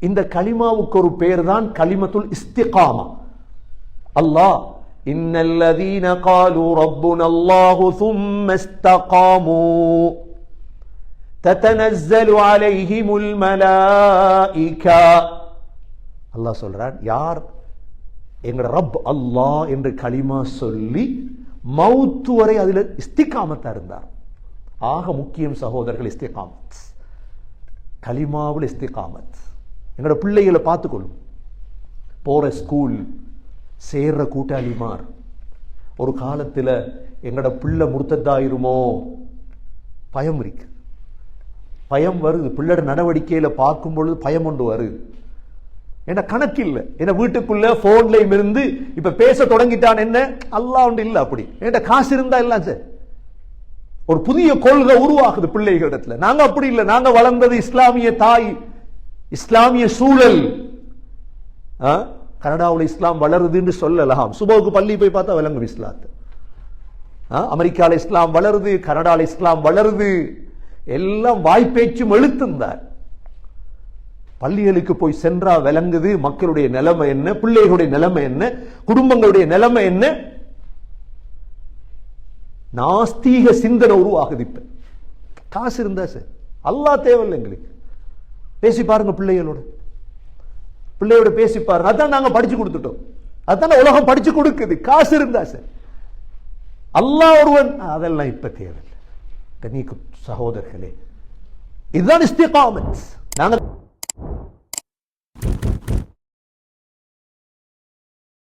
இந்த கலிமாவுக்கு ஒரு பேர் தான் கலிமத்துல் இஸ்திகாமா. அல்லாஹ் இன்னல்லதீன காலு ரப்புனல்லாஹு ثم استقاموا تتنزل عليهم الملائكة. அல்லாஹ் சொல்றார், யார் எங்கட ரப் அல்லாஹ் என்று கலிமா சொல்லி மௌத்து வரை அதில் இஸ்திகாமத்தா இருந்தார். ஆக முக்கியம் சகோதரர்கள் இஸ்திகாமத், கலிமாவில் இஸ்திகாமத். எங்களோட பிள்ளைகளை பார்த்துக்கொள்ளும், போற ஸ்கூல் சேர்ற கூட்டாளிமார். ஒரு காலத்தில் எங்களோட பிள்ளை முர்த்தத்தாயிருமோ பயம் இருக்கு, பயம் வருது. பிள்ளை நடவடிக்கையில பார்க்கும் பொழுது பயம் கொண்டு வருது. என்ன கணக்கு இல்லை, என்ன வீட்டுக்குள்ள போன்லயும் இருந்து இப்ப பேச தொடங்கிட்டான், என்ன அல்லாஹ் ஒன்று இல்லை அப்படி. என்ன காசு இருந்தா எல்லாம் சார், ஒரு புதிய கொள்கை உருவாகுது பிள்ளைகளிடத்துல. நாங்க அப்படி இல்லை, நாங்க வளர்ந்தது இஸ்லாமிய தாய், இஸ்லாமிய சூழல். கனடாவில் இஸ்லாம் வளருதுன்னு சொல்லலாம், சுபோக்கு பள்ளி போய் பார்த்தா விளங்கும் இஸ்லாத்து. அமெரிக்கால இஸ்லாம் வளருது, கனடால இஸ்லாம் வளருது, எல்லாம் வாய்ப்பேச்சும் எழுத்துந்தார். பள்ளிகளுக்கு போய் சென்றா விளங்குது மக்களுடைய நிலைமை என்ன, பிள்ளைகளுடைய நிலைமை என்ன, குடும்பங்களுடைய நிலைமை என்ன. நாஸ்தீக சிந்தனை உருவாகுது. இப்ப காசு இருந்தா சார், அல்லாஹ் தேவையில்லை எங்களுக்கு. பேசி பாருங்க பிள்ளைகளோட, பிள்ளையோட பேசி பாருங்க. அதான் நாங்க படிச்சு கொடுத்துட்டோம், அதான் உலகம் படிச்சு கொடுக்குது. காசு இருந்தா சார், அல்லாஹ் ஒருவன், அதெல்லாம் இப்ப தேவையில்லை. கண்ணியக்கு சகோதரர்களே, இதுதான் இஸ்திகாமத். நாங்க